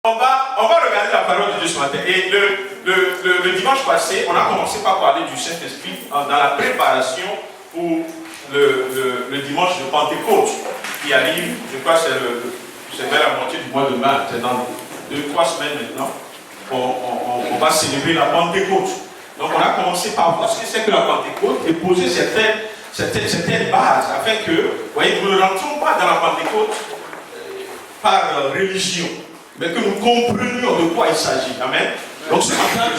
On va regarder la parole de Dieu ce matin. Et le dimanche passé, on a commencé par parler du Saint-Esprit dans la préparation pour le dimanche de Pentecôte qui arrive, je crois que c'est vers la moitié du mois de mars, c'est dans 2-3 semaines maintenant. On va célébrer la Pentecôte. Donc on a commencé par voir ce que c'est que la Pentecôte et poser certaines bases afin que, vous voyez, nous ne rentrons pas dans la Pentecôte par religion, mais que nous comprenions de quoi il s'agit. Amen. Donc ce matin,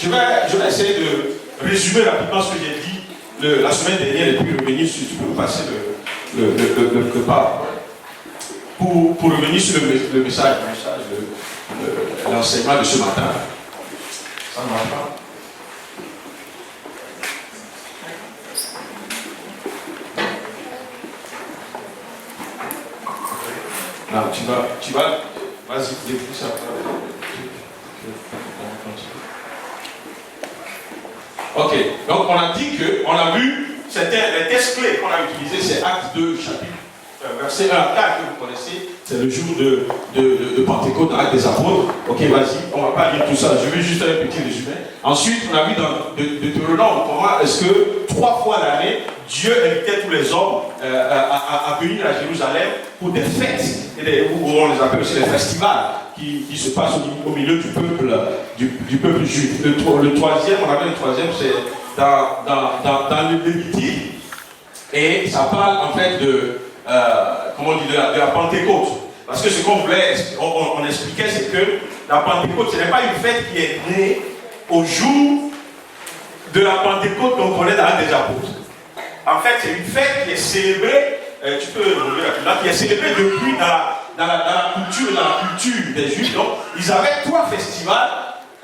je vais essayer de résumer rapidement ce que j'ai dit la semaine dernière et puis revenir sur, tu peux passer le pas pour revenir sur le message, l'enseignement de ce matin. Ça ne marche pas. Non, tu vas, vas-y, dépouille ça. Ok, donc on a dit qu'on a vu, c'était les textes clés qu'on a utilisés, c'est Actes 2, chapitre, verset 1 à 4 que vous connaissez, c'est le jour de Pentecôte dans Actes des Apôtres. Ok, vas-y, on ne va pas lire tout ça, je vais juste faire un petit résumé. Ensuite, on a vu dans Deutéronome comment est-ce que 3 fois l'année, Dieu invitait tous les hommes à venir à Jérusalem pour des fêtes, où on les appelle aussi les festivals, qui se passent au milieu du peuple juif. Le troisième, on appelle le troisième, c'est dans le Lévitique, et ça parle en fait de la Pentecôte. Parce que ce qu'on voulait, on expliquait, c'est que la Pentecôte, ce n'est pas une fête qui est née au jour de la Pentecôte qu'on connaît dans les Apôtres. En fait, c'est une fête qui est célébrée, tu peux relever là, qui est célébrée depuis dans la culture des Juifs. Donc, ils avaient 3 festivals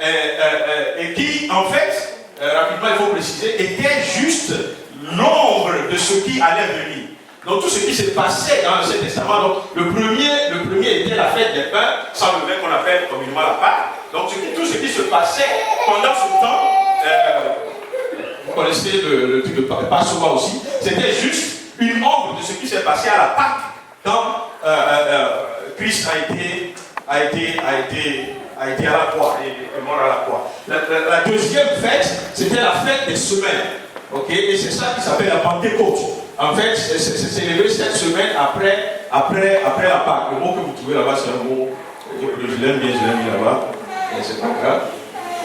et qui, en fait, rapidement, il faut préciser, étaient juste l'ombre de ce qui allait venir. Donc, tout ce qui se passait dans l'Ancien Testament, donc, le premier était la fête des pains, sans levain qu'on appelle communément la Pâque. Donc, tout ce qui se passait pendant ce temps, vous connaissez le truc de Passover aussi, c'était juste une ombre de ce qui s'est passé à la Pâque quand Christ a été à la croix et mort à la croix. La deuxième fête, c'était la fête des semaines. Okay? Et c'est ça qui s'appelle la Pentecôte. En fait, c'est célébré cette semaine après la Pâque. Le mot que vous trouvez là-bas, c'est un mot que je l'aime bien là-bas. C'est pas grave.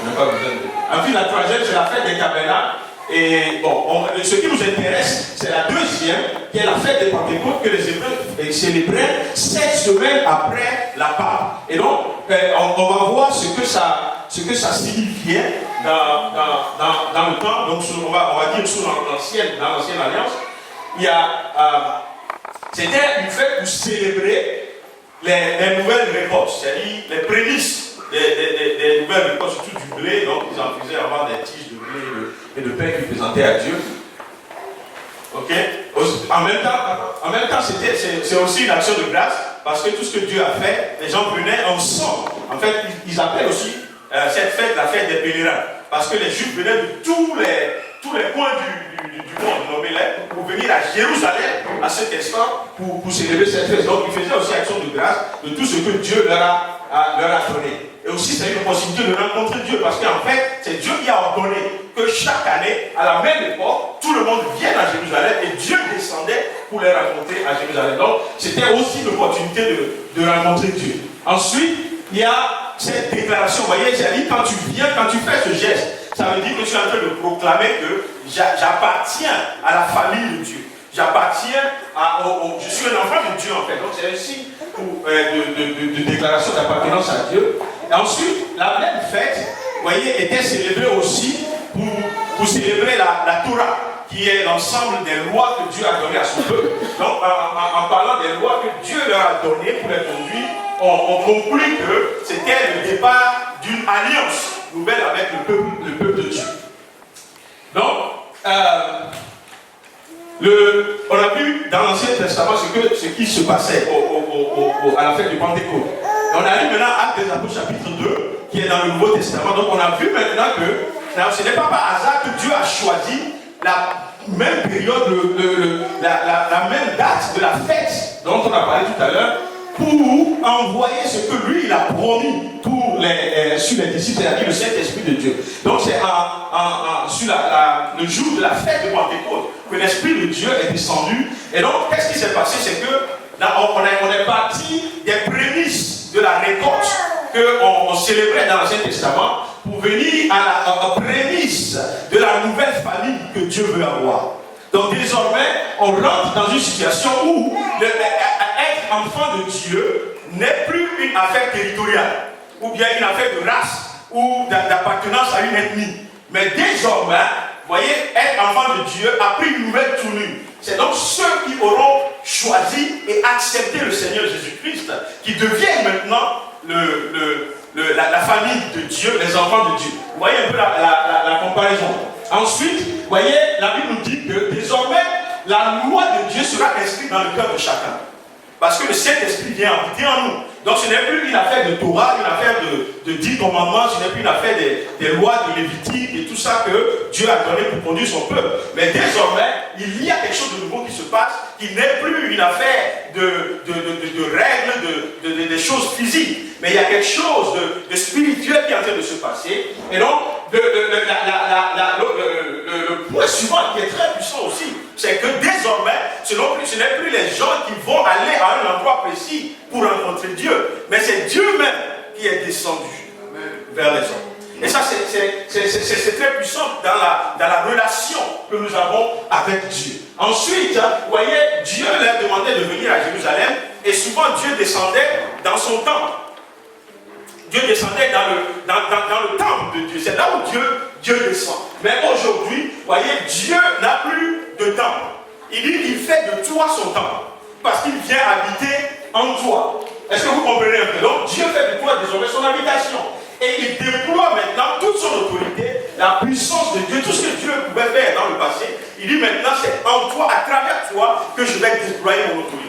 On n'a pas besoin de... En fait, la troisième, c'est la fête des tabernacles. Et bon, ce qui nous intéresse, c'est la deuxième, qui est la fête des Pentecôtes que les Hébreux célébraient 7 semaines après la Pâque. Et donc, on va voir ce que ça signifiait dans le temps. Donc, on va dire dans l'ancienne alliance, c'était une fête pour célébrer les nouvelles récoltes, c'est-à-dire les prémices des nouvelles récoltes, surtout du blé. Donc, ils en faisaient avoir des tiges de blé et de pain qu'ils présentaient à Dieu. Ok? En même temps, c'est aussi une action de grâce, parce que tout ce que Dieu a fait, les gens venaient ensemble. En fait, ils appellent aussi cette fête la fête des pèlerins, parce que les Juifs venaient de tous les coins du monde, nommez-les, pour venir à Jérusalem à cet instant pour célébrer cette fête. Donc, ils faisaient aussi action de grâce de tout ce que Dieu leur a donné. Et aussi, c'est une possibilité de rencontrer Dieu, parce qu'en fait, c'est Dieu qui a ordonné que chaque année, à la même époque, tout le monde vienne à Jérusalem et Dieu descendait pour les rencontrer à Jérusalem. Donc, c'était aussi l'opportunité de rencontrer Dieu. Ensuite, il y a cette déclaration. Vous voyez, j'ai dit, quand tu viens, quand tu fais ce geste, ça veut dire que tu es en train de proclamer que j'appartiens à la famille de Dieu. J'appartiens je suis un enfant de Dieu en fait. Donc c'est un signe de déclaration d'appartenance à Dieu. Et ensuite, la même fête, vous voyez, était célébrée aussi pour célébrer la Torah, qui est l'ensemble des lois que Dieu a données à son peuple. Donc en parlant des lois que Dieu leur a données pour les conduire, on conclut que c'était le départ d'une alliance nouvelle avec le peuple de Dieu. Donc, on a vu dans l'Ancien Testament ce qui se passait à la fête du Pentecôte. Et on arrive maintenant à Actes des Apôtres chapitre 2, qui est dans le Nouveau Testament. Donc on a vu maintenant que ce n'est pas par hasard que Dieu a choisi la même période, la même date de la fête dont on a parlé tout à l'heure, pour envoyer ce que lui il a promis pour sur les disciples, c'est-à-dire le Saint-Esprit de Dieu. Donc c'est sur le jour de la fête de Pentecôte que l'Esprit de Dieu est descendu. Et donc qu'est-ce qui s'est passé? C'est que là, on est parti des prémices de la récolte qu'on célébrait dans l'Ancien Testament pour venir à la prémisse de la nouvelle famille que Dieu veut avoir. Donc désormais, on rentre dans une situation où être enfant de Dieu n'est plus une affaire territoriale, ou bien une affaire de race, ou d'appartenance à une ethnie. Mais désormais, vous voyez, être enfant de Dieu a pris une nouvelle tournure. C'est donc ceux qui auront choisi et accepté le Seigneur Jésus-Christ qui deviennent maintenant la famille de Dieu, les enfants de Dieu. Vous voyez un peu la comparaison. Ensuite, vous voyez, la Bible nous dit que désormais, la loi de Dieu sera inscrite dans le cœur de chacun. Parce que le Saint-Esprit vient habiter en nous. Donc ce n'est plus une affaire de Torah, une affaire de 10 commandements, ce n'est plus une affaire des lois de Lévitique et tout ça que Dieu a donné pour conduire son peuple. Mais désormais, il y a quelque chose de nouveau qui se passe, qui n'est plus une affaire de règles, des choses physiques. Mais il y a quelque chose de spirituel qui est en train de se passer. Et donc, le point suivant qui est très puissant aussi, c'est que désormais, ce n'est plus les gens qui vont aller à un endroit précis pour rencontrer Dieu, mais c'est Dieu même qui est descendu vers les hommes. Et ça, c'est très puissant dans la relation que nous avons avec Dieu. Ensuite, vous voyez, Dieu leur demandait de venir à Jérusalem, et souvent Dieu descendait dans son temple. Dieu descendait dans le temple de Dieu. C'est là où Dieu descend. Mais aujourd'hui, vous voyez, Dieu n'a plus de temple. Il dit qu'il fait de toi son temple. Parce qu'il vient habiter en toi. Est-ce que vous comprenez un peu? Donc Dieu fait de toi désormais son habitation. Et il déploie maintenant toute son autorité, la puissance de Dieu, tout ce que Dieu pouvait faire dans le passé. Il dit maintenant c'est en toi, à travers toi, que je vais déployer mon autorité.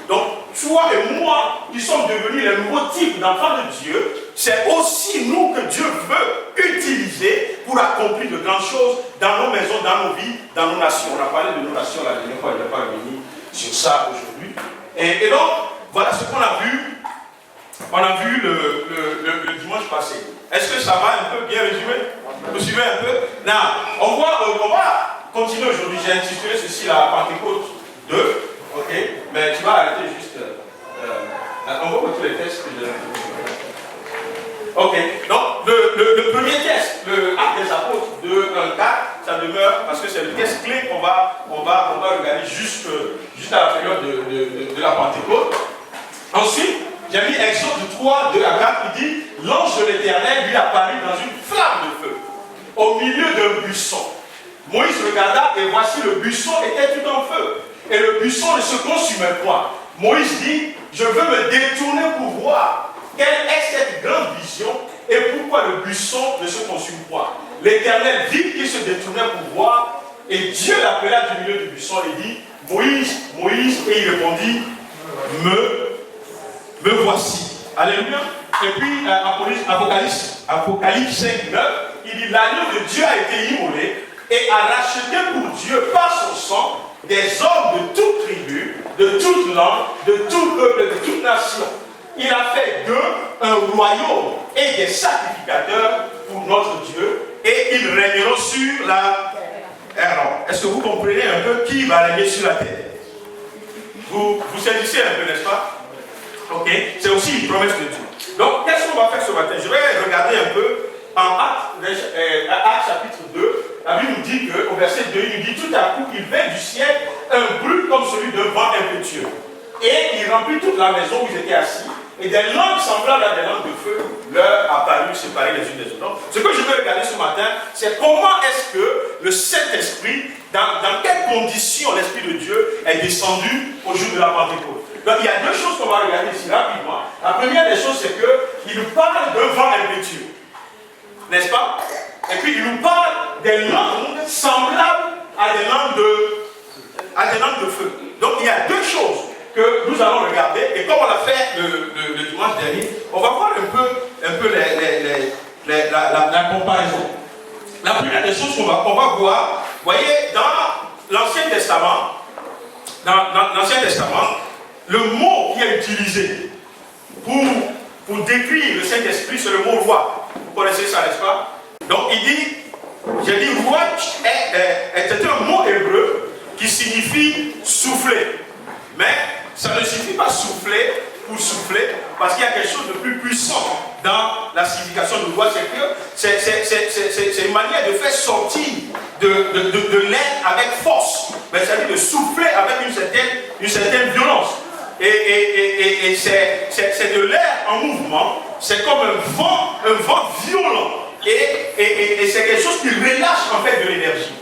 Donc, toi et moi, qui sommes devenus les nouveaux types d'enfants de Dieu, c'est aussi nous que Dieu veut utiliser pour accomplir de grandes choses dans nos maisons, dans nos vies, dans nos nations. On a parlé de nos nations la dernière fois, il n'est pas revenir sur ça aujourd'hui. Et donc, voilà ce qu'on a vu. On a vu le dimanche passé. Est-ce que ça va un peu bien résumé? Vous suivez un peu? Non, on va continuer aujourd'hui. J'ai intitulé ceci la Pentecôte 2. Ok, mais tu vas arrêter juste. On va voir tous les tests que j'ai. Ok, donc le premier test, le Acte des Apôtres 2, 1, 4, ça demeure parce que c'est le test clé qu'on va regarder juste à la période de la Pentecôte. Ensuite, j'ai mis Exode 3, 2 à 4, il dit l'ange de l'Éternel lui apparut dans une flamme de feu, au milieu d'un buisson. Moïse regarda et voici le buisson était tout en feu. Et le buisson ne se consumait point. Moïse dit, je veux me détourner pour voir quelle est cette grande vision et pourquoi le buisson ne se consume point. L'Éternel vit qu'il se détournait pour voir et Dieu l'appela du milieu du buisson et dit, Moïse, Moïse, et il répondit, me voici. Alléluia. Et puis Apocalypse 5, 9, il dit, l'agneau de Dieu a été immolé et a racheté pour Dieu par son sang des hommes de toute tribu, de toute langue, de tout peuple, de toute nation. Il a fait d'eux un royaume et des sacrificateurs pour notre Dieu, et ils régneront sur la terre. Est-ce que vous comprenez un peu qui va régner sur la terre? Vous saisissez un peu, n'est-ce pas? Ok, c'est aussi une promesse de Dieu. Donc, qu'est-ce qu'on va faire ce matin? Je vais regarder un peu en Actes chapitre 2. La Bible nous dit qu'au verset 2, il nous dit tout à coup qu'il vint du ciel un bruit comme celui d'un vent impétueux. Et il remplit toute la maison où ils étaient assis. Et des langues semblables à des langues de feu leur apparurent séparées les unes des autres. Donc, ce que je veux regarder ce matin, c'est comment est-ce que le Saint-Esprit, dans quelles conditions l'Esprit de Dieu est descendu au jour de la Pentecôte. Donc, il y a deux choses qu'on va regarder ici rapidement. La première des choses, c'est qu'il nous parle d'un vent impétueux. N'est-ce pas? Et puis il nous parle des langues semblables à des langues de feu. Donc il y a deux choses que nous allons regarder. Et comme on l'a fait le dimanche dernier, on va voir un peu la comparaison. La première des choses qu'on va voir, vous voyez, dans l'Ancien Testament, le mot qui est utilisé pour décrire le Saint-Esprit, c'est le mot roi. Vous connaissez ça, n'est-ce pas? Donc il dit, j'ai dit roi est un mot hébreu qui signifie souffler. Mais ça ne suffit pas souffler pour souffler, parce qu'il y a quelque chose de plus puissant dans la signification du roi, c'est que c'est une manière de faire sortir de l'air avec force, mais c'est-à-dire de souffler avec une certaine violence. Et c'est de l'air en mouvement, c'est comme un vent violent, et c'est quelque chose qui relâche en fait de l'énergie.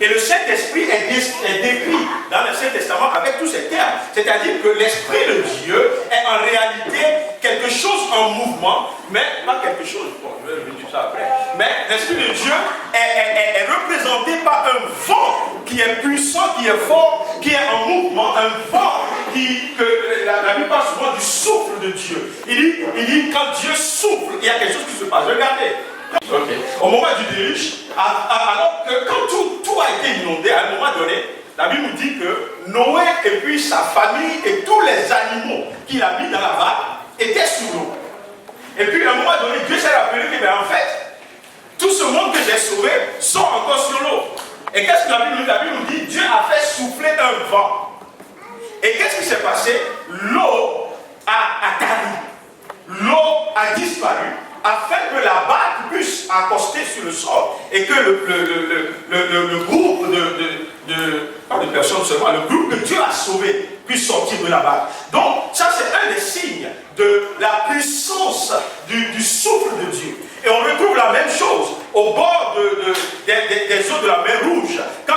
Et le Saint-Esprit est décrit dans le Saint-Testament avec tous ces termes. C'est-à-dire que l'Esprit de Dieu est en réalité quelque chose en mouvement, mais pas quelque chose, bon, je vais revenir ça après, mais l'Esprit de Dieu est représenté par un vent qui est puissant, qui est fort, qui est en mouvement, un vent que la Bible parle souvent du souffle de Dieu. Il dit quand Dieu souffle, il y a quelque chose qui se passe. Regardez. Okay. Au moment du déluge, alors que quand tout a été inondé, à un moment donné, la Bible nous dit que Noé et puis sa famille et tous les animaux qu'il a mis dans la barque étaient sous l'eau. Et puis à un moment donné, Dieu s'est rappelé que en fait, tout ce monde que j'ai sauvé sont encore sur l'eau. Et qu'est-ce que la Bible nous dit? La Bible nous dit Dieu a fait souffler un vent. Et qu'est-ce qui s'est passé? L'eau a tari. L'eau a disparu, afin que la barque puisse accoster sur le sol et que le groupe pas de personnes seulement, le groupe que Dieu a sauvé puisse sortir de la barque. Donc ça c'est un des signes de la puissance du souffle de Dieu. Et on retrouve la même chose au bord des eaux de la mer Rouge. Quand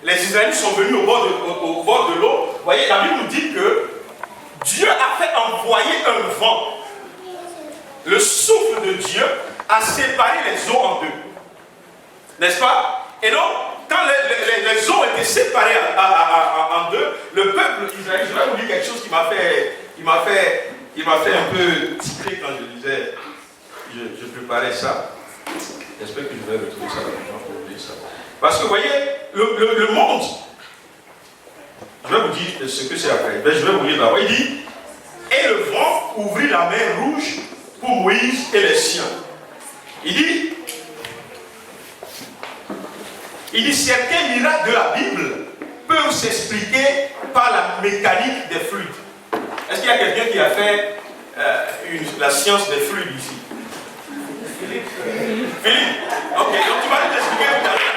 les Israélites sont venus au bord de l'eau, vous voyez, la Bible nous dit que Dieu a fait envoyer un vent. Le souffle de Dieu a séparé les eaux en deux. N'est-ce pas? Et donc, quand les eaux étaient séparées en deux, le peuple d'Israël, je vais vous dire quelque chose qui m'a fait un peu tiquer quand je disais, je préparais ça. J'espère que je vais retrouver ça pour vous dire ça. Parce que vous voyez, le monde, je vais vous dire ce que c'est après. Mais je vais vous lire d'abord. Il dit, et le vent ouvrit la mer Rouge pour Moïse et les siens. Il dit certains miracles de la Bible peuvent s'expliquer par la mécanique des fluides. Est-ce qu'il y a quelqu'un qui a fait la science des fluides ici? Philippe? Ok, donc tu vas nous expliquer tout à l'heure.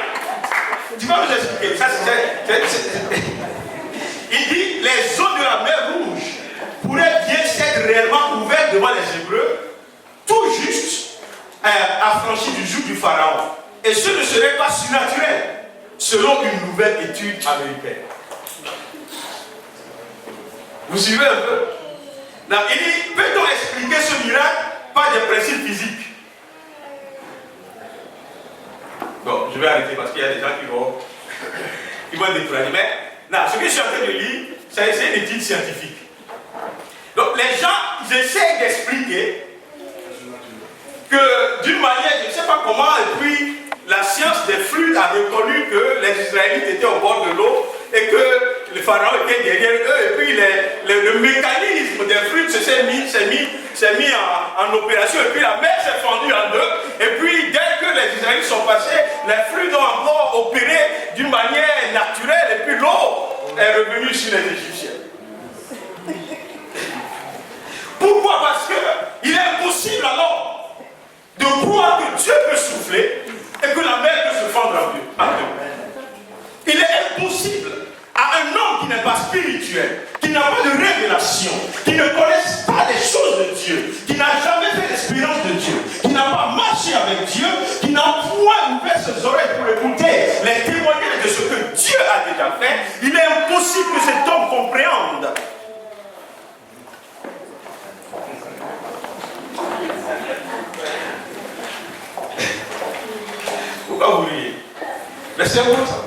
Tu vas nous expliquer. Ça, il dit les eaux de la mer Rouge pourraient bien être réellement ouvertes devant les Hébreux, tout juste affranchis du joug du Pharaon. Et ce ne serait pas surnaturel, selon une nouvelle étude américaine. Vous suivez un peu? Là, il dit, peut-on expliquer ce miracle par des principes physiques? Bon, je vais arrêter parce qu'il y a des gens qui vont décourager. Mais non, ce que je suis en train de lire, c'est une étude scientifique. Donc les gens, ils essaient d'expliquer que d'une manière, je ne sais pas comment, et puis la science des fluides a reconnu que les Israélites étaient au bord de l'eau et que le pharaon était derrière eux, et puis le mécanisme des fluides s'est mis en opération, et puis la mer s'est fendue en deux, et puis dès que les Israélites sont passés, les fluides ont encore opéré d'une manière naturelle, et puis l'eau est revenue sur les Égyptiens. Pourquoi? Parce qu'il est impossible alors de croire que Dieu peut souffler et que la mer peut se fendre en deux. Il est impossible à un homme qui n'est pas spirituel, qui n'a pas de révélation, qui ne connaisse pas les choses de Dieu, qui n'a jamais fait l'expérience de Dieu, qui n'a pas marché avec Dieu, qui n'a point ouvert ses oreilles pour écouter les témoignages de ce que Dieu a déjà fait, il est impossible que cet homme compréhende. Pourquoi vous riez? Laissez-moi ça.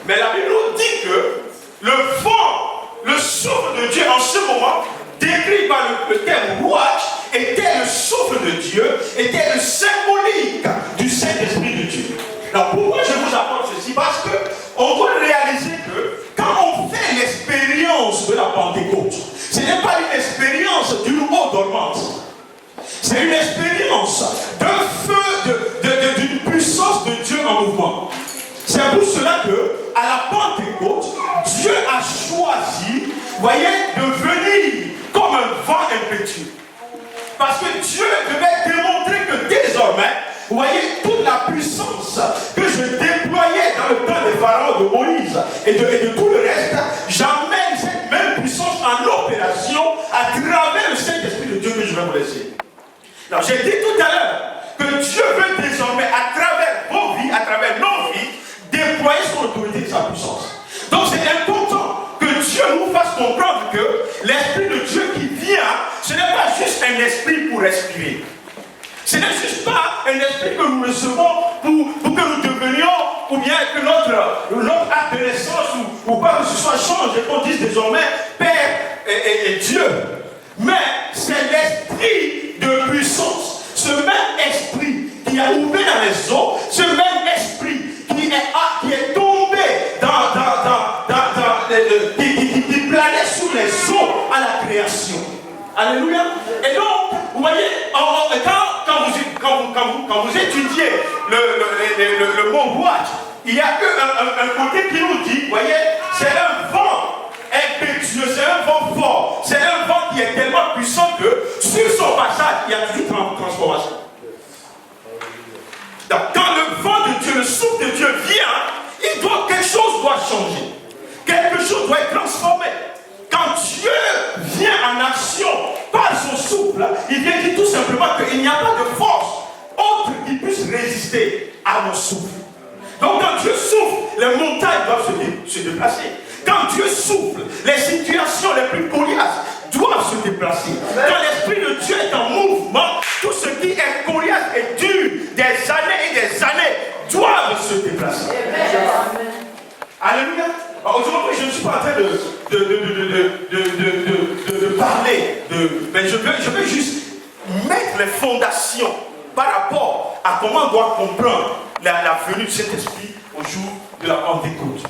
Mais la Bible nous dit que le vent, le souffle de Dieu en ce moment, décrit par le terme rouage, était le souffle de Dieu, était le symbolique du Saint-Esprit de Dieu. Alors pourquoi je vous apporte ceci? Parce qu'on doit réaliser que quand on fait l'expérience de la Pentecôte, ce n'est pas une expérience C'est une expérience d'un feu, d'une puissance de Dieu en mouvement. C'est pour cela que, à la Pentecôte, Dieu a choisi, voyez, de venir comme un vent impétueux. Parce que Dieu devait démontrer que désormais, vous voyez, toute la puissance que je déployais dans le temps des pharaons, de Moïse et de tout le reste, j'amène cette même puissance en opération à travers le Saint-Esprit de Dieu que je vais vous laisser. Alors, j'ai dit tout à l'heure que Dieu veut désormais, à travers vos vies, à travers nos vies, déployer son autorité et sa puissance. Donc, c'est important que Dieu nous fasse comprendre que l'Esprit de Dieu qui vient, ce n'est pas juste un esprit pour respirer. Ce n'est juste pas un esprit que nous recevons pour que nous devenions, ou bien que notre acte de naissance ou pas que ce soit change et qu'on dise désormais Père et Dieu. Mais c'est l'esprit de puissance. Ce même esprit qui a ouvert dans les eaux, ce même esprit qui est tombé qui planait sur les eaux à la création. Alléluia. Et donc, vous voyez, quand vous étudiez le mot watch, il y a un côté qui nous dit, vous voyez, c'est un vent impétueux, c'est un vent fort, c'est un vent qui est tellement puissant que sur son passage, il y a toujours transformation. Donc, quand le vent de Dieu, le souffle de Dieu vient, quelque chose doit changer. Quelque chose doit être transformé. Quand Dieu vient en action par son souffle, il vient dire tout simplement qu'il n'y a pas de force autre qui puisse résister à mon souffle. Donc quand Dieu souffle, les montagnes doivent se déplacer. Quand Dieu souffle, les situations les plus coriaces doivent se déplacer. Quand l'Esprit de Dieu est en mouvement, tout ce qui est coriace et dur, des années et des années, doivent se déplacer. Alléluia. Aujourd'hui, je ne suis pas en train de parler, mais je veux juste mettre les fondations par rapport à comment on doit comprendre la venue de cet esprit au jour de la Pentecôte.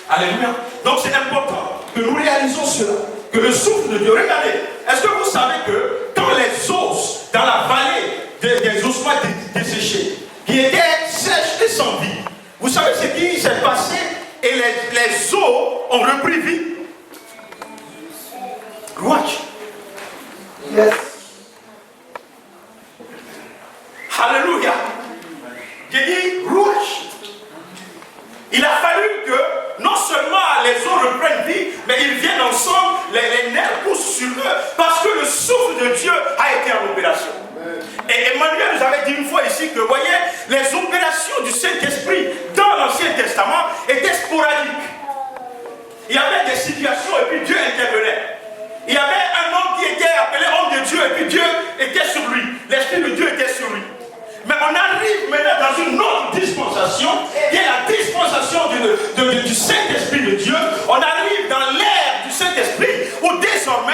Alléluia. Donc c'est important que nous réalisons cela, que le souffle de Dieu, regardez, est-ce que vous savez que quand les os dans la vallée des ossements desséchés, qui étaient sèches et sans vie, vous savez ce qui s'est passé? Et les os ont repris vie. Watch. Yes. Alléluia. J'ai dit watch. Il a fallu que non seulement les os reprennent vie, mais ils viennent ensemble, les nerfs poussent sur eux, parce que le souffle de Dieu a été en opération. Et Emmanuel nous avait dit une fois ici que, vous voyez, les opérations du Saint-Esprit dans l'Ancien Testament étaient sporadiques. Il y avait des situations et puis Dieu intervenait. Il y avait un homme qui était appelé homme de Dieu et puis Dieu était sur lui. L'Esprit de Dieu était sur lui. Mais on arrive maintenant dans une autre dispensation, qui est la dispensation du Saint-Esprit de Dieu. On arrive dans l'ère du Saint-Esprit où désormais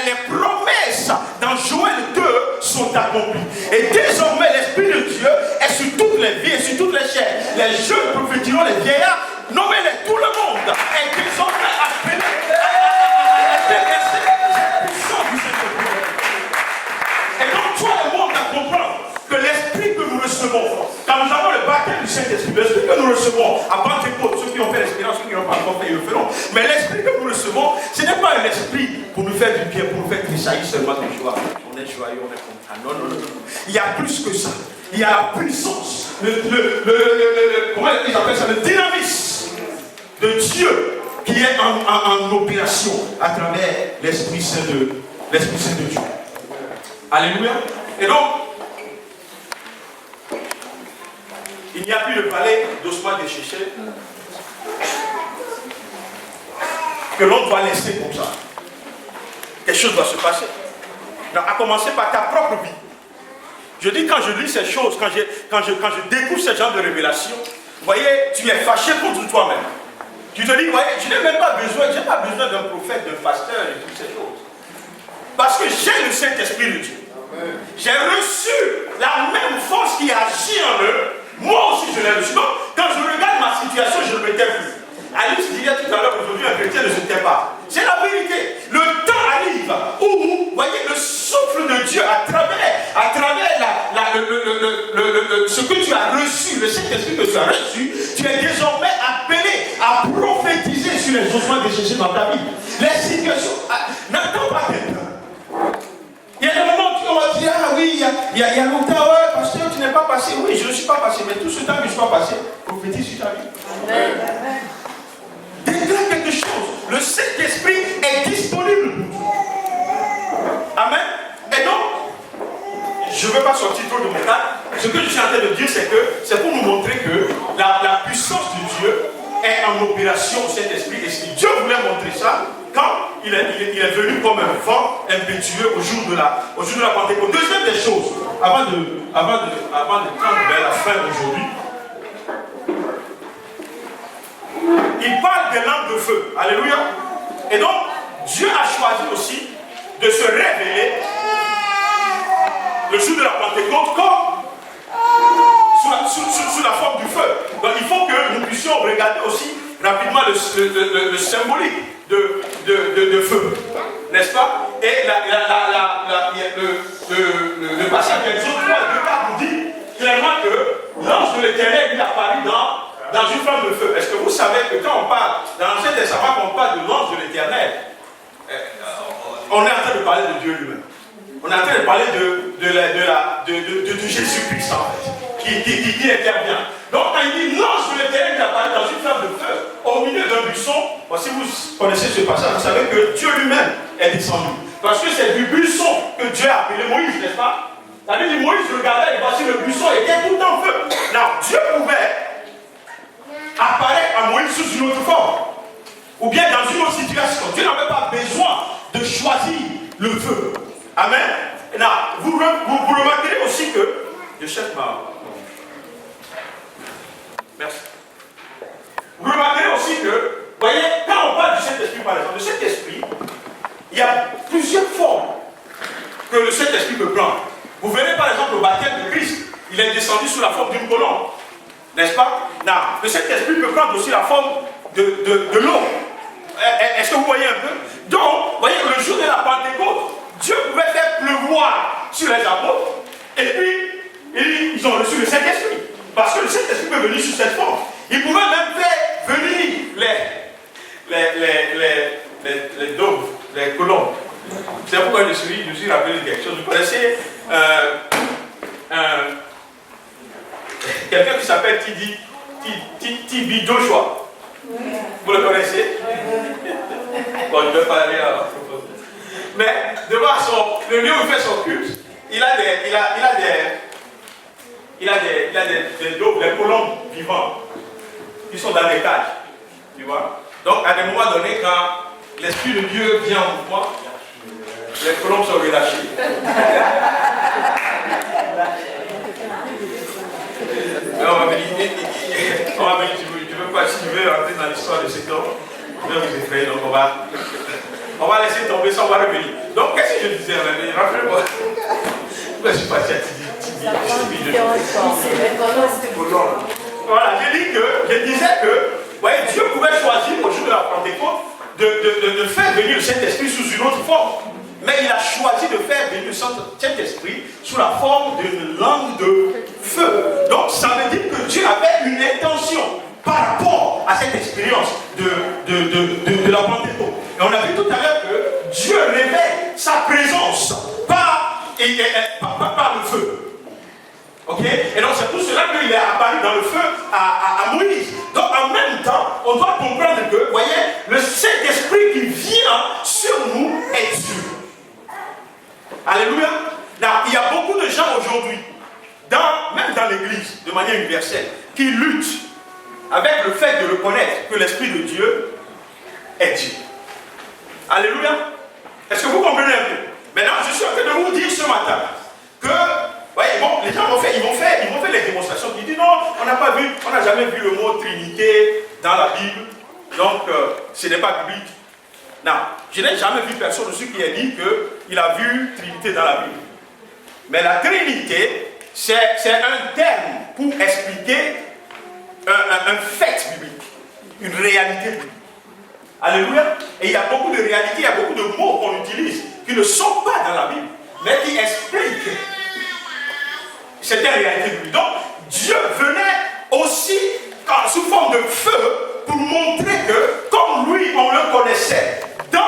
les promesses dans Joël 2 sont accomplies. Et désormais l'Esprit de Dieu est sur toutes les vies et sur toutes les chairs. Les jeunes prophétiront, les vieillards, nommez-les, tout le monde est désormais appelé à déverser cette puissance du Saint-Esprit. Et donc toi le monde à comprendre que l'esprit que nous recevons, quand nous avons le baptême du Saint-Esprit, l'esprit que nous recevons à Pentecôte, ceux qui ont fait l'expérience, ceux qui n'ont pas encore fait, ils le feront. Mais l'esprit que nous recevons, ce n'est pas un esprit pour nous faire du bien, pour nous faire tressaillir seulement de joie. On est joyeux, on est content. Non, non, non, non. Il y a plus que ça. Il y a la puissance, comment ils appellent ça, le dynamisme de Dieu qui est en opération à travers l'Esprit Saint de Dieu. Alléluia. Et donc, il n'y a plus de vallée d'ossements desséchés que l'on doit laisser comme ça. Quelque chose doit se passer. Donc, à commencer par ta propre vie. Je dis, quand je lis ces choses, quand je découvre ce genre de révélation, vous voyez, tu es fâché contre toi-même. Tu te dis, vous voyez, je n'ai même pas besoin, je n'ai pas besoin d'un prophète, d'un pasteur et toutes ces choses. Parce que j'ai le Saint-Esprit de Dieu. J'ai reçu la même force qui agit en eux. Moi aussi je l'ai reçu. Donc, quand je regarde ma situation, je ne me tais plus. Alice disait tout à l'heure, aujourd'hui un chrétien ne se tait pas. C'est la vérité. Le temps arrive où, vous voyez, le souffle de Dieu à travers ce que tu as reçu, le Saint-Esprit que tu as reçu, tu es désormais appelé à prophétiser sur les ossements de Jésus dans ta vie. Les situations, n'attends pas quelqu'un. Il y a des moments où on va dire, ah oui, il y a longtemps, ouais, pasteur, tu n'es pas passé. Oui, je ne suis pas passé, mais tout ce temps que je ne suis pas passé, prophétise sur ta vie. Amen. Déclare quelque chose. Le Saint-Esprit est disponible pour toi. Amen. Et donc, je ne veux pas sortir trop de mon cadre. Ce que je suis en train de dire, c'est que c'est pour nous montrer que la puissance de Dieu est en opération au Saint-Esprit. Et si Dieu voulait montrer ça, quand il est venu comme un vent impétueux au jour de la Pentecôte. Deuxième des choses, avant de prendre vers la fin d'aujourd'hui, il parle des lampes de feu. Alléluia. Et donc, Dieu a choisi aussi de se révéler le jour de la Pentecôte comme sous la forme du feu. Donc, il faut que nous puissions regarder aussi rapidement le symbolique de feu. N'est-ce pas? Et le passage d'Exode 3 nous dit clairement que l'ange de l'Éternel lui apparut dans une flamme de feu. Est-ce que vous savez que quand on parle, dans l'Ancien Testament, quand on parle de l'ange de l'Éternel, on est en train de parler de Dieu lui-même. On est en train de parler de Jésus-Christ, en fait, qui intervient. Donc, quand il dit l'ange de l'Éternel qui apparaît dans une flamme de feu, au milieu d'un buisson, bon, si vous connaissez ce passage, vous savez que Dieu lui-même est descendu. Parce que c'est du buisson que Dieu a appelé Moïse, n'est-ce pas? Ça veut dire Moïse regardait et voici le buisson était tout en feu. Alors, Dieu pouvait apparaître à Moïse sous une autre forme. Ou bien dans une autre situation. Dieu n'avait pas besoin de choisir le feu. Amen. Là, vous remarquerez aussi que je cherche ma... Merci. Vous remarquerez aussi que, vous voyez, quand on parle du Saint-Esprit, par exemple, le Saint-Esprit, il y a plusieurs formes que le Saint-Esprit peut prendre. Vous verrez par exemple le baptême de Christ, il est descendu sous la forme d'une colombe. N'est-ce pas? Là, le Saint-Esprit peut prendre aussi la forme de l'eau. Est-ce que vous voyez un peu? Donc, vous voyez, le jour de la Pentecôte, Dieu pouvait faire pleuvoir sur les apôtres, et puis, ils ont reçu le Saint-Esprit. Parce que le Saint-Esprit peut venir sous cette forme. Il pouvait même faire venir les doves, les colombes. C'est pourquoi je suis rappelé quelque chose. Vous connaissez quelqu'un qui s'appelle Tibi Joshua. Vous le connaissez? Bon, je ne vais pas aller à propos. Mais devant le lieu où il fait son culte, il a des doves, des colombes vivantes qui sont dans les cages. Tu vois? Donc, à des moments donnés, quand l'Esprit de Dieu vient en mouvement, les colombes sont relâchées. Mais on va venir, tu veux pas, si tu veux rentrer dans l'histoire de cet homme, je vais vous effrayer, donc on va laisser tomber ça, on va revenir. Donc, qu'est-ce que je disais? Rappelez-moi. Pourquoi je suis passé à Tibi? Voilà, je disais que, vous voyez, Dieu pouvait choisir au jour de la Pentecôte de faire venir le Saint-Esprit sous une autre forme. Mais il a choisi de faire venir le Saint-Esprit sous la forme d'une langue de feu. Donc ça veut dire que Dieu avait une intention par rapport à cette expérience de la Pentecôte. Et on a vu tout à l'heure que Dieu révèle sa présence par le feu. Ok? Et donc c'est pour cela qu'il est apparu dans le feu à Moïse. Donc en même temps, on doit comprendre que, vous voyez, le Saint-Esprit qui vient sur nous est Dieu. Alléluia. Là, il y a beaucoup de gens aujourd'hui, même dans l'église, de manière universelle, qui luttent avec le fait de reconnaître que l'Esprit de Dieu est Dieu. Alléluia. Est-ce que vous comprenez un peu? Maintenant, je suis en train de vous dire ce matin que, voyez, bon, les gens vont faire les démonstrations qui disent non, on n'a jamais vu le mot Trinité dans la Bible, donc ce n'est pas biblique. Non, je n'ai jamais vu personne aussi qui a dit qu'il a vu Trinité dans la Bible. Mais la Trinité, c'est un terme pour expliquer un fait biblique, une réalité biblique. Alléluia. Et il y a beaucoup de réalités, il y a beaucoup de mots qu'on utilise qui ne sont pas dans la Bible, mais qui expliquent c'était la réalité de lui. Donc, Dieu venait aussi sous forme de feu pour montrer que, comme lui, on le connaissait dans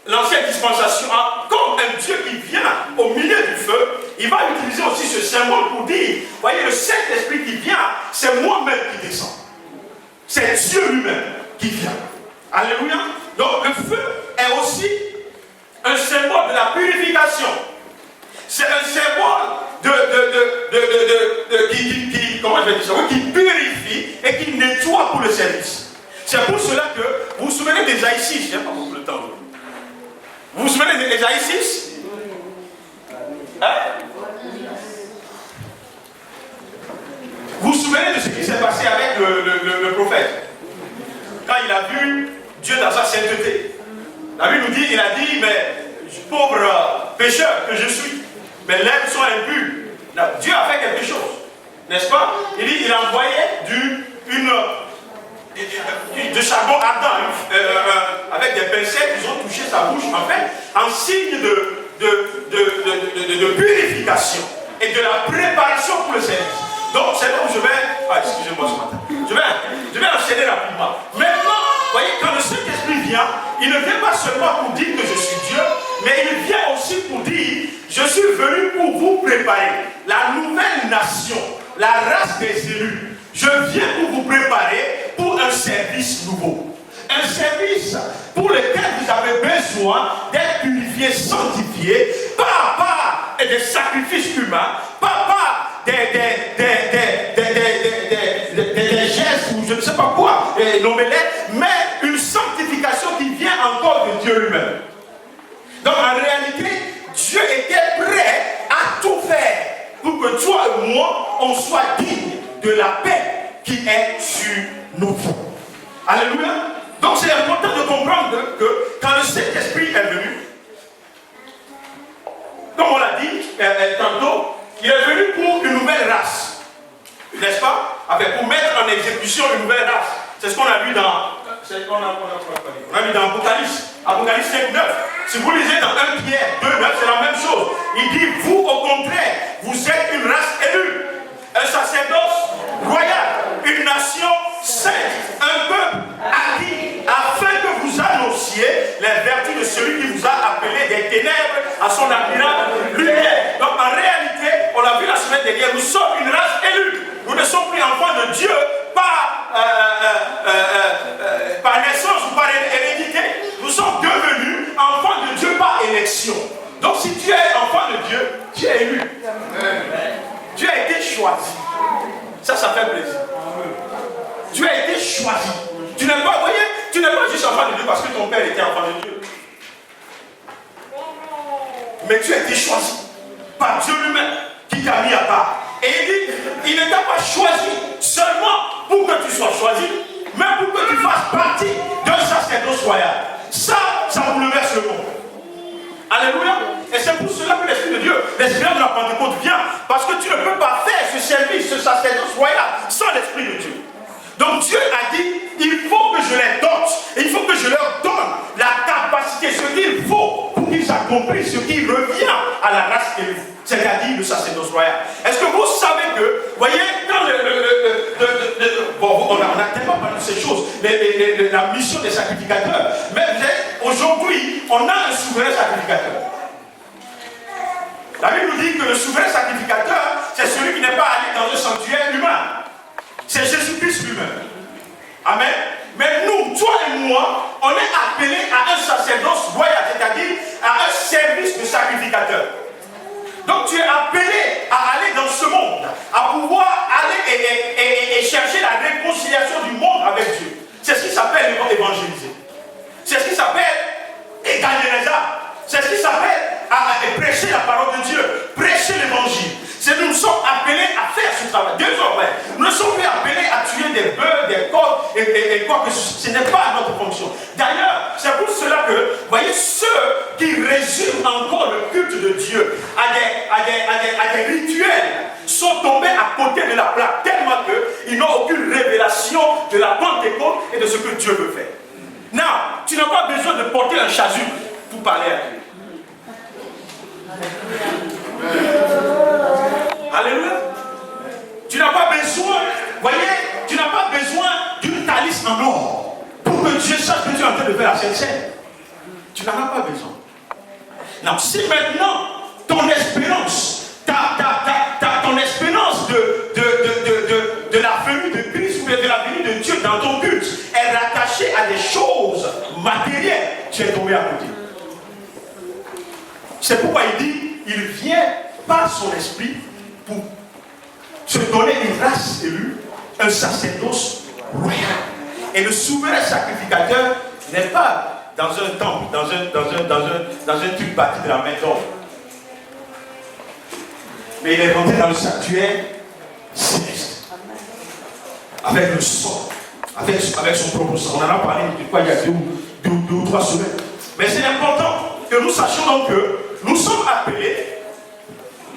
l'ancienne dispensation, comme un Dieu qui vient au milieu du feu, il va utiliser aussi ce symbole pour dire, voyez, le Saint-Esprit qui vient, c'est moi-même qui descends. C'est Dieu lui-même qui vient. Alléluia. Donc le feu est aussi un symbole de la purification. C'est un symbole qui purifie et qui nettoie pour le service. C'est pour cela que vous vous souvenez d'Ésaïe 6, je n'ai pas beaucoup de temps. Vous vous souvenez d'Ésaïe 6? Hein? Vous vous souvenez de ce qui s'est passé avec le prophète? Quand il a vu Dieu dans sa sainteté. La Bible nous dit, il a dit, mais pauvre pécheur que je suis, mes lèvres sont impures. Dieu a fait quelque chose, n'est-ce pas? Il dit, il envoyait de charbon ardent, avec des pincettes qui ont touché sa bouche, en fait, en signe de purification et de la préparation pour le service. Donc, c'est là où je vais... Ah, excusez-moi ce matin. Je vais enchaîner rapidement. Maintenant, vous voyez, quand le Saint-Esprit vient, il ne vient pas seulement pour dire que je suis Dieu, mais il vient aussi pour dire, je suis venu pour vous préparer la nouvelle nation, la race des élus. Je viens pour vous préparer pour un service nouveau. Un service pour lequel vous avez besoin d'être purifié, sanctifié, pas des sacrifices humains, pas des gestes ou je ne sais pas quoi, mais une sanctification qui vient encore de Dieu lui-même. Donc en réalité, Dieu était prêt à tout faire pour que toi et moi, on soit dignes de la paix qui est sur nous. Alléluia. Donc c'est important de comprendre que quand le Saint-Esprit est venu, comme on l'a dit tantôt, il est venu pour une nouvelle race. N'est-ce pas? Pour mettre en exécution une nouvelle race. C'est ce qu'on a vu dans... On a vu dans Apocalypse. Apocalypse 5, 9. Si vous lisez dans 1 Pierre 2, 9, c'est la même chose. Il dit, vous au contraire, vous êtes une race élue, un sacerdoce royal, une nation sainte, un peuple acquis, afin que vous annonciez les vertus de celui qui vous a appelé des ténèbres à son admirable lumière. Donc en réalité, on l'a vu la semaine dernière, nous sommes une race élue. Nous ne sommes plus enfants de Dieu par naissance ou par hérédité. Nous sommes devenus enfants de Dieu par élection. Donc si tu es enfant de Dieu, tu es élu. Tu as été choisi. Ça fait plaisir. Tu as été choisi. Tu n'es pas, voyez, tu n'es pas juste enfant de Dieu parce que ton père était enfant de Dieu. Mais tu as été choisi par Dieu lui-même qui t'a mis à part. Et il dit, il ne t'a pas choisi seulement pour que tu sois choisi, mais pour que tu fasses partie d'un sacerdoce royal. Ça bouleverse le monde. Alléluia. Et c'est pour cela que l'Esprit de Dieu, l'Esprit de la Pentecôte vient. Parce que tu ne peux pas faire ce service, ce sacerdoce royal, sans l'Esprit de Dieu. Donc Dieu a dit, il faut que je les dote, il faut que je leur donne la capacité, ce qu'il faut pour qu'ils accomplissent ce qui revient à la race élue, c'est-à-dire le sacerdoce royal. Est-ce que vous savez que, voyez, quand on a tellement parlé de ces choses, la mission des sacrificateurs, mais aujourd'hui, on a un souverain sacrificateur. La Bible nous dit que le souverain sacrificateur, c'est celui qui n'est pas allé dans un sanctuaire humain. C'est Jésus-Christ lui-même. Amen. Mais nous, toi et moi, on est appelés à un sacerdoce royal, c'est-à-dire à un service de sacrificateur. Donc tu es appelé à aller dans ce monde, à pouvoir aller et chercher la réconciliation du monde avec Dieu. C'est ce qui s'appelle évangéliser. C'est ce qui s'appelle gagner les âmes. C'est ce qui s'appelle prêcher la parole de Dieu, prêcher l'évangile. Nous sommes appelés à faire ce travail. Désormais, nous ne sommes plus appelés à tuer des bœufs, des coqs et quoi que ce n'est pas notre fonction. D'ailleurs, c'est pour cela que, vous voyez, ceux qui résument encore le culte de Dieu à des rituels sont tombés à côté de la plaque, tellement qu'ils n'ont aucune révélation de la Pentecôte et de ce que Dieu veut faire. Non, tu n'as pas besoin de porter un chasuble pour parler à Dieu. matériel, tu es tombé à côté. C'est pourquoi il dit, il vient par son esprit pour se donner une race élue, un sacerdoce royal. Et le souverain sacrificateur n'est pas dans un temple, dans un truc bâti de la main d'homme. Mais il est rentré dans le sanctuaire céleste. Avec le sang, avec son propre sang. On en a parlé de quoi il y a deux ou 3 semaines. Mais c'est important que nous sachions donc que nous sommes appelés,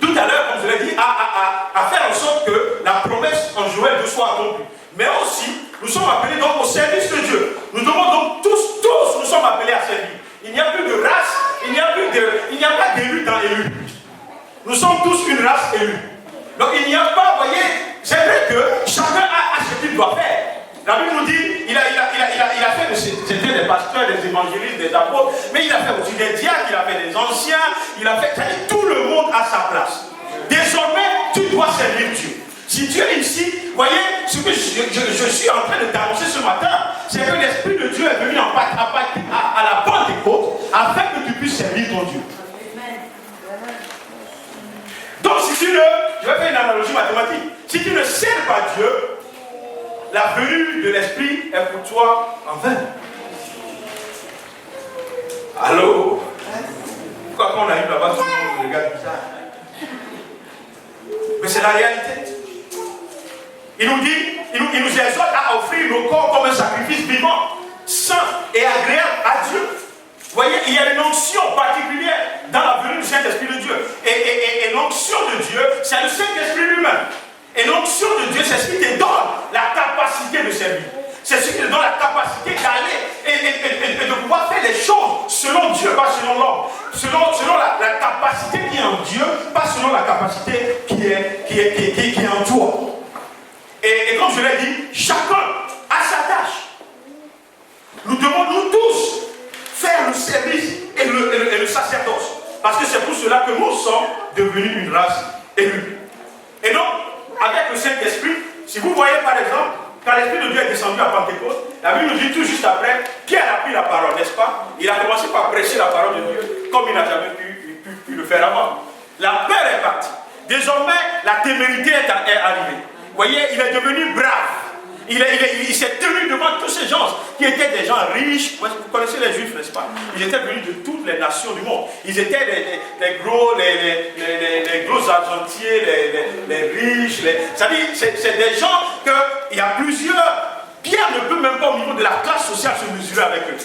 tout à l'heure, comme je l'ai dit, à faire en sorte que la promesse en Joël 2 soit accomplie. Mais aussi, nous sommes appelés donc au service de Dieu. Nous devons donc tous, nous sommes appelés à servir. Il n'y a plus de race, il n'y a pas d'élus dans élus. Nous sommes tous une race élue. Donc il n'y a pas, vous voyez, c'est vrai que chacun a ce qu'il doit faire. La Bible nous dit, il a fait, c'était des pasteurs, des évangélistes, des apôtres, mais il a fait aussi des diacres, il a fait des anciens, il a fait, tout le monde à sa place. Désormais, tu dois servir Dieu. Si tu es ici, vous voyez, ce que je suis en train de t'annoncer ce matin, c'est que l'Esprit de Dieu est venu à la Pentecôte afin que tu puisses servir ton Dieu. Donc si tu ne, je vais faire une analogie mathématique, si tu ne sers pas Dieu, la venue de l'Esprit est pour toi en vain. Allô? Pourquoi quand on arrive là-bas, tout le monde nous regarde bizarre? Mais c'est la réalité. Il nous dit, il nous exhorte à offrir nos corps comme un sacrifice vivant, saint et agréable à Dieu. Vous voyez, il y a une onction particulière dans la venue du Saint-Esprit de Dieu. Et l'onction de Dieu, c'est le Saint-Esprit lui-même. Et l'onction de Dieu, c'est ce qui te donne la capacité de servir. C'est ce qui te donne la capacité d'aller et de pouvoir faire les choses selon Dieu, pas selon l'homme. Selon la capacité qui est en Dieu, pas selon la capacité qui est en toi. Et comme je l'ai dit, chacun a sa tâche. Nous devons nous tous faire le service et le sacerdoce. Parce que c'est pour cela que nous sommes devenus une race élue. Et donc, avec le Saint-Esprit, si vous voyez par exemple, quand l'Esprit de Dieu est descendu à Pentecôte, la Bible nous dit tout juste après, Pierre a pris la parole, n'est-ce pas? Il a commencé par prêcher la parole de Dieu, comme il n'a jamais pu le faire avant. La peur est partie. Désormais, la témérité est arrivée. Vous voyez, il est devenu brave. Il s'est tenu devant tous ces gens qui étaient des gens riches. Vous connaissez les Juifs, n'est-ce pas? Ils étaient venus de toutes les nations du monde. Ils étaient les gros argentiers, les riches. C'est-à-dire, c'est des gens qu'il y a plusieurs. Pierre ne peut même pas au niveau de la classe sociale se mesurer avec eux.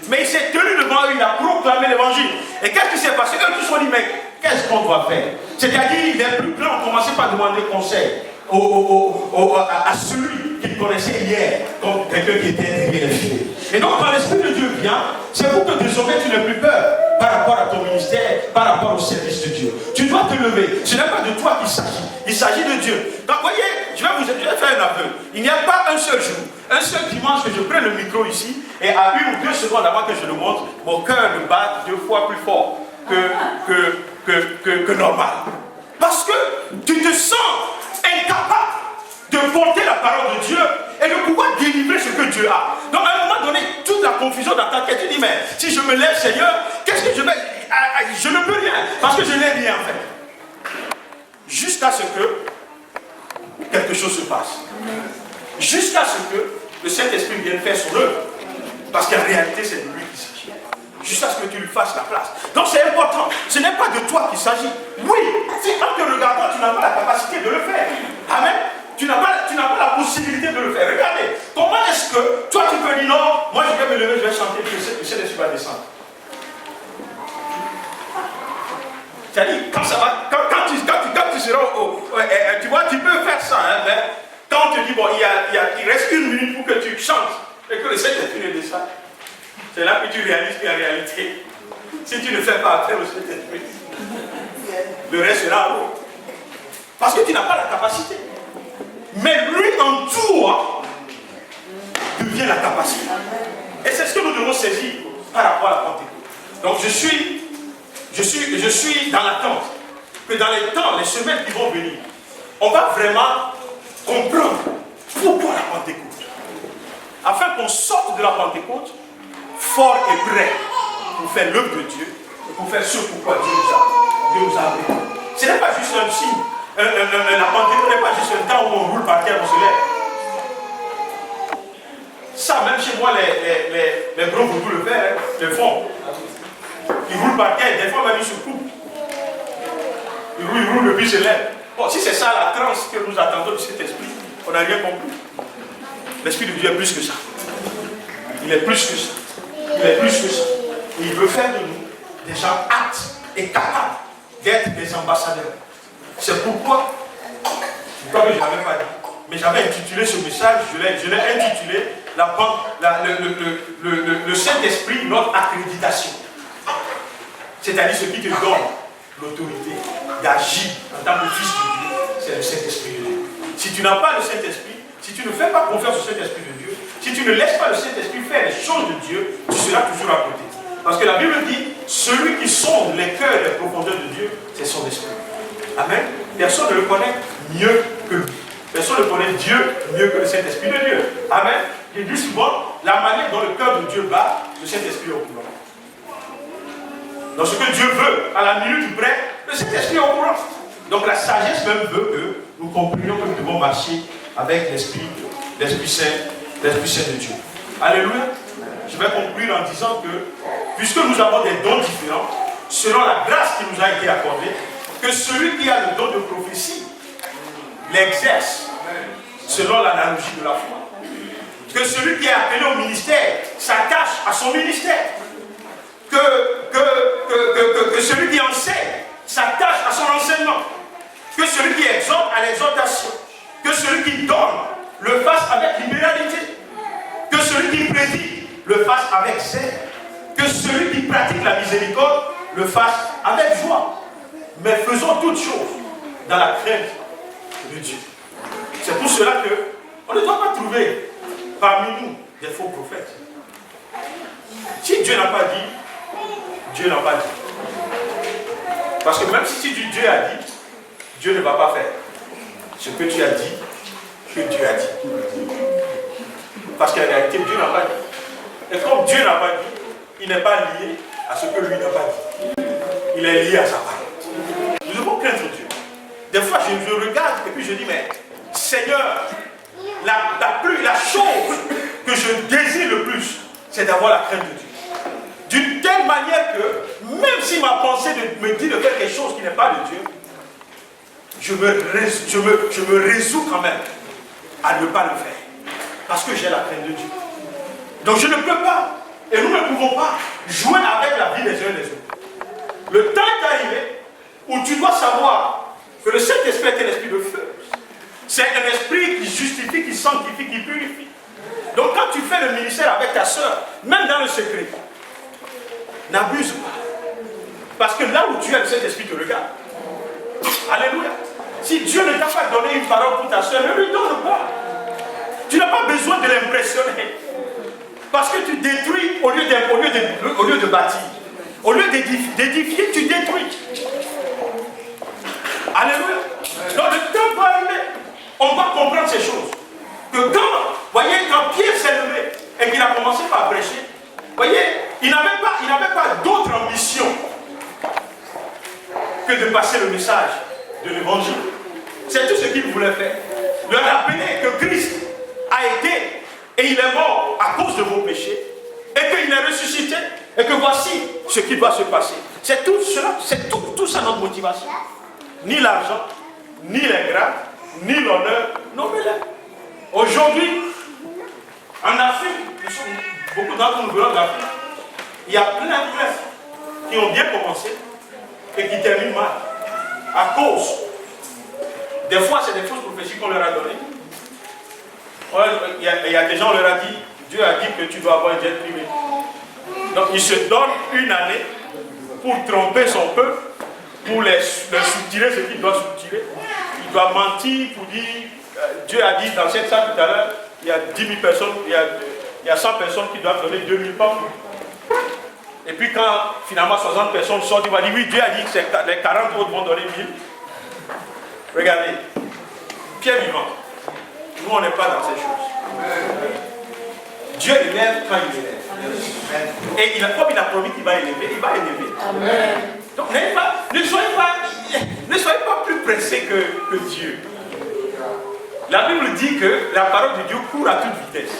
Mais il s'est tenu devant eux, il a proclamé l'évangile. Et qu'est-ce qui s'est passé? Eux tous se sont dit, mais qu'est-ce qu'on doit faire? C'est-à-dire, les plus grands ont commencé par demander conseil à celui qu'ils connaissaient hier, comme quelqu'un qui était derrière les filets. Et donc, quand l'Esprit de Dieu vient, c'est pour que désormais tu n'aies plus peur par rapport à ton ministère, par rapport au service de Dieu. Tu dois te lever. Ce n'est pas de toi qu'il s'agit. Il s'agit de Dieu. Donc, voyez, je vais faire un aveu. Il n'y a pas un seul jour, un seul dimanche que je prenne le micro ici et à 1 ou 2 secondes avant que je le montre, mon cœur me bat 2 fois plus fort que normal. Parce que tu te sens incapable de porter la parole de Dieu et de pouvoir délivrer ce que Dieu a. Donc à un moment donné, toute la confusion dans ta tête, tu dis, mais si je me lève, Seigneur, qu'est-ce que je vais... Je ne peux rien, parce que je n'ai rien fait. Jusqu'à ce que quelque chose se passe. Jusqu'à ce que le Saint-Esprit vienne faire son œuvre. Parce qu'en réalité, c'est de lui qui s'agit. Jusqu'à ce que tu lui fasses la place. Donc c'est important. Ce n'est pas de toi qu'il s'agit. Oui, si en te regardant, tu n'as pas la capacité de le faire. Amen. Tu n'as pas la possibilité de le faire. Regardez, comment est-ce que toi tu peux dire non, moi je vais me lever, je vais chanter, puis le Saint-Esprit va descendre. C'est-à-dire, quand ça va, quand tu seras tu vois, tu peux faire ça, hein, mais quand on te dit, bon, il reste 1 minute pour que tu chantes, et que le Saint-Esprit ne descende, c'est là que tu réalises qu'en réalité, si tu ne fais pas appel au Saint-Esprit, le reste sera à l'eau. Parce que tu n'as pas la capacité. Mais lui en toi devient la capacité. Et c'est ce que nous devons saisir par rapport à la Pentecôte. Donc je suis dans l'attente que dans les temps, les semaines qui vont venir, on va vraiment comprendre pourquoi la Pentecôte. Afin qu'on sorte de la Pentecôte fort et prêt pour faire l'œuvre de Dieu et pour faire ce pourquoi Dieu nous a appelés. Ce n'est pas juste un signe. La Pentecôte n'est pas juste un temps où on roule par terre, on se lève. Ça, même chez moi, les gros vaudous le font, le font. Ils roulent par terre, des fois même ils se coupent. Ils roulent, le but se lève. Bon, si c'est ça la transe que nous attendons de cet esprit, on n'a rien compris. L'Esprit de Dieu est plus que ça. Il est plus que ça. Il est plus que ça. Et il veut faire de nous des gens aptes et capables d'être des ambassadeurs. C'est pourquoi, je crois que je ne l'avais pas dit, mais j'avais intitulé ce message, je l'ai intitulé le Saint-Esprit, notre accréditation. C'est-à-dire ce qui te donne l'autorité d'agir en tant que fils de Dieu, c'est le Saint-Esprit de Dieu. Si tu n'as pas le Saint-Esprit, si tu ne fais pas confiance au Saint-Esprit de Dieu, si tu ne laisses pas le Saint-Esprit faire les choses de Dieu, tu seras toujours à côté. Parce que la Bible dit, celui qui sonde les cœurs et les profondeurs de Dieu, c'est son esprit. Amen. Personne ne le connaît mieux que lui. Personne ne connaît Dieu mieux que le Saint-Esprit de Dieu. Amen. Il dit souvent, la manière dont le cœur de Dieu bat, le Saint-Esprit est au courant. Dans ce que Dieu veut, à la minute près, le Saint-Esprit est au courant. Donc la sagesse même veut que nous comprenions que nous devons marcher avec l'Esprit Saint de Dieu. Alléluia. Je vais conclure en disant que, puisque nous avons des dons différents, selon la grâce qui nous a été accordée, que celui qui a le don de prophétie l'exerce selon l'analogie de la foi. Que celui qui est appelé au ministère s'attache à son ministère. Que celui qui enseigne s'attache à son enseignement. Que celui qui exhorte à l'exhortation. Que celui qui donne le fasse avec libéralité. Que celui qui prédit le fasse avec zèle. Que celui qui pratique la miséricorde le fasse avec joie. Mais faisons toutes choses dans la crainte de Dieu. C'est pour cela qu'on ne doit pas trouver parmi nous des faux prophètes. Si Dieu n'a pas dit, Dieu n'a pas dit. Parce que même si Dieu a dit, Dieu ne va pas faire ce que tu as dit, que Dieu a dit. Parce qu'en réalité, Dieu n'a pas dit. Et comme Dieu n'a pas dit, il n'est pas lié à ce que lui n'a pas dit. Il est lié à sa parole. Nous devons craindre Dieu. Des fois, je regarde et puis je dis, mais Seigneur, la chose que je désire le plus, c'est d'avoir la crainte de Dieu. D'une telle manière que, même si ma pensée me dit de faire quelque chose qui n'est pas de Dieu, je me résous quand même à ne pas le faire. Parce que j'ai la crainte de Dieu. Donc je ne peux pas, et nous ne pouvons pas, jouer avec la vie des uns et des autres. Le temps est arrivé où tu dois savoir que le Saint-Esprit est un esprit de feu. C'est un esprit qui justifie, qui sanctifie, qui purifie. Donc quand tu fais le ministère avec ta soeur, même dans le secret, n'abuse pas. Parce que là où tu es, le Saint-Esprit te regarde. Alléluia. Si Dieu ne t'a pas donné une parole pour ta soeur, ne lui donne pas. Tu n'as pas besoin de l'impressionner. Parce que tu détruis au lieu de bâtir. Au lieu d'édifier, tu détruis. Alléluia. Donc le temps va arriver. On va comprendre ces choses. Que voyez, quand Pierre s'est levé et qu'il a commencé par prêcher, voyez, il n'avait pas d'autre ambition que de passer le message de l'évangile. C'est tout ce qu'il voulait faire. Leur rappeler que Christ a été et il est mort à cause de vos péchés et qu'il est ressuscité et que voici ce qui doit se passer. C'est tout cela, c'est tout ça notre motivation. Ni l'argent, ni les grades, ni l'honneur, non mais là. Aujourd'hui, en Afrique, beaucoup d'entre nous venons d'Afrique, il y a plein qui ont bien commencé et qui terminent mal. À cause, des fois c'est des fausses prophéties qu'on leur a données. Il y a des gens, on leur a dit, Dieu a dit que tu dois avoir un jet privé. Donc il se donne une année pour tromper son peuple, pour les soutirer ce qu'il doit soutirer. Il doit mentir pour dire, Dieu a dit dans cette salle tout à l'heure, il y a 10 000 personnes, il y a 100 personnes qui doivent donner 2 000 pounds. Et puis quand finalement 60 personnes sortent, il va dire, oui, Dieu a dit que les 40 autres vont donner 1000. Regardez, Pierre vivant, nous on n'est pas dans ces choses. Dieu élève quand il élève. Et comme il a promis qu'il va élever, il va élever. Amen. Donc ne soyez pas plus pressés que Dieu. La Bible dit que la parole de Dieu court à toute vitesse.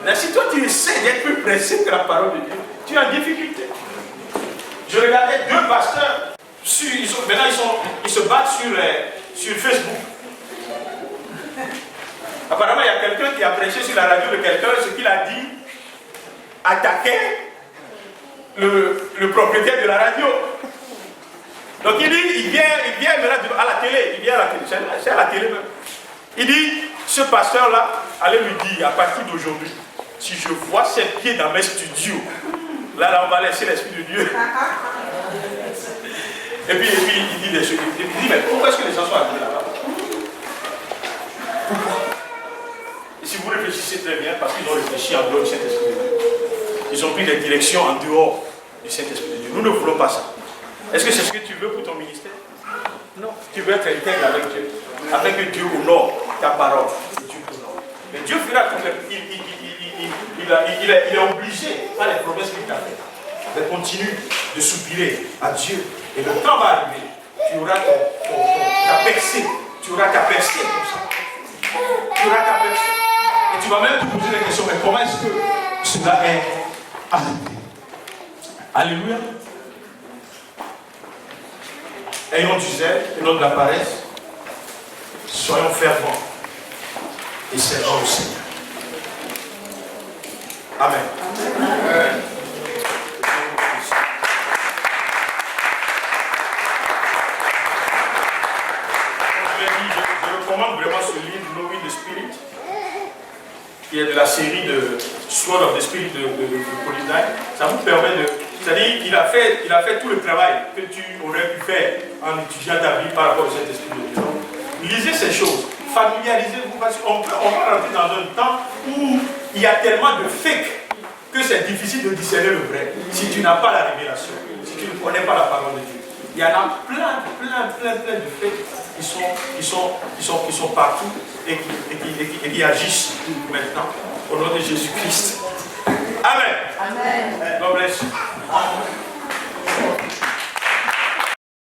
Mais si toi tu essaies d'être plus pressé que la parole de Dieu, tu es en difficulté. Je regardais deux pasteurs, maintenant ils se battent sur Facebook. Apparemment, il y a quelqu'un qui a prêché sur la radio de quelqu'un, ce qu'il a dit attaquait le propriétaire de la radio. Donc il dit, il vient maintenant à la télé, c'est à la télé même. Il dit, ce pasteur-là, allez lui dire, à partir d'aujourd'hui, si je vois ses pieds dans mes studios, là on va laisser l'Esprit de Dieu. Et puis il dit des choses. Il dit, mais pourquoi est-ce que les gens sont arrivés là-bas? Et si vous réfléchissez très bien, parce qu'ils ont réfléchi en dehors du Saint-Esprit de Dieu. Ils ont pris des directions en dehors du Saint-Esprit de Dieu. Nous ne voulons pas ça. Est-ce que c'est ce que tu veux pour ton ministère? Non. Tu veux être intègre avec Dieu. Afin que Dieu honore ta parole. Dieu honore. Mais Dieu fera tout. Il est obligé, par les promesses qu'il t'a faites, de continuer de soupirer à Dieu. Et le temps va arriver. Tu auras ta percée. Tu auras ta percée comme ça. Tu auras ta percée. Et tu vas même te poser la question, mais comment est-ce que cela est arrivé? Alléluia. Ayons du zèle et non de la paresse. Soyons fervents et servons au Seigneur. Amen. Amen. Je recommande vraiment ce livre, Knowing the Spirit, qui est de la série de Sword of the Spirit de Colin Knight. Ça vous permet de... C'est-à-dire qu'il a fait tout le travail que tu aurais pu faire en étudiant ta vie par rapport au Saint-Esprit de Dieu. Lisez ces choses, familiarisez-vous, parce qu'on va rentrer dans un temps où il y a tellement de fake que c'est difficile de discerner le vrai si tu n'as pas la révélation, si tu ne connais pas la parole de Dieu. Il y en a plein de fake qui sont partout et qui agissent maintenant au nom de Jésus-Christ. Amen. Amen. God bless you.